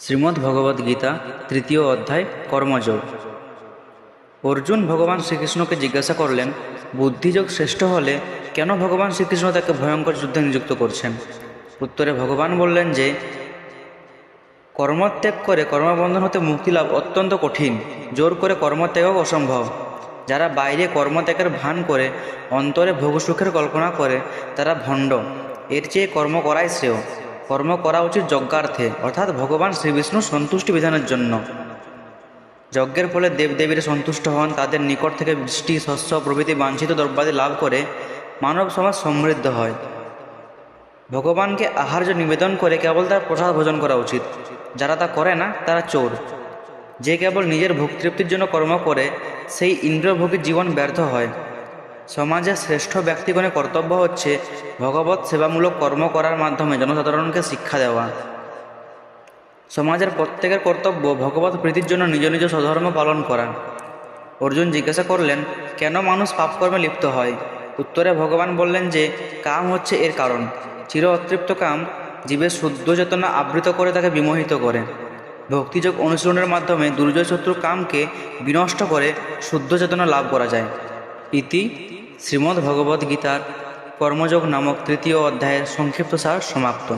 শ্রীমদ্ ভগবদ গীতা তৃতীয় অধ্যায় কর্মযোগ। অর্জুন ভগবান শ্রীকৃষ্ণকে জিজ্ঞাসা করলেন, বুদ্ধিযোগ শ্রেষ্ঠ হলে কেন ভগবান শ্রীকৃষ্ণ তাকে ভয়ঙ্কর যুদ্ধে নিযুক্ত করছেন? উত্তরে ভগবান বললেন যে, কর্মত্যাগ করে কর্মবন্ধন হতে মুক্তি লাভ অত্যন্ত কঠিন, জোর করে কর্মত্যাগও অসম্ভব। যারা বাইরে কর্মত্যাগের ভান করে অন্তরে ভোগসুখের কল্পনা করে তারা ভণ্ড। এর চেয়ে কর্ম করাই শ্রেয়। কর্ম করা উচিত যজ্ঞার্থে, অর্থাৎ ভগবান শ্রীবিষ্ণুর সন্তুষ্টি বিধানের জন্য। যজ্ঞের ফলে দেবদেবীরা সন্তুষ্ট হন, তাদের নিকট থেকে বৃষ্টি, শস্য প্রভৃতি বাঞ্ছিত দ্রব্যাদি লাভ করে মানব সমাজ সমৃদ্ধ হয়। ভগবানকে আহার্য নিবেদন করে কেবল তার প্রসাদ ভোজন করা উচিত। যারা তা করে না তারা চোর। যে কেবল নিজের ভোগতৃপ্তির জন্য কর্ম করে সেই ইন্দ্রিয়ভোগী জীবন ব্যর্থ হয়। সমাজের শ্রেষ্ঠ ব্যক্তিগণের কর্তব্য হচ্ছে ভগবৎ সেবামূলক কর্ম করার মাধ্যমে জনসাধারণকে শিক্ষা দেওয়া। সমাজের প্রত্যেকের কর্তব্য ভগবৎ প্রীতির জন্য নিজ নিজ স্বধর্ম পালন করা। অর্জুন জিজ্ঞাসা করলেন, কেন মানুষ পাপকর্মে লিপ্ত হয়? উত্তরে ভগবান বললেন যে, কাম হচ্ছে এর কারণ। চির অতৃপ্ত কাম জীবের শুদ্ধ চেতনা আবৃত করে তাকে বিমোহিত করে। ভক্তিযোগ অনুশীলনের মাধ্যমে দুর্জয় শত্রু কামকে বিনষ্ট করে শুদ্ধ চেতনা লাভ করা যায়। ইতি শ্রীমদ্ ভগবদ্ গীতার কর্মযোগ নামক তৃতীয় অধ্যায়ের সংক্ষিপ্ত সার সমাপ্ত।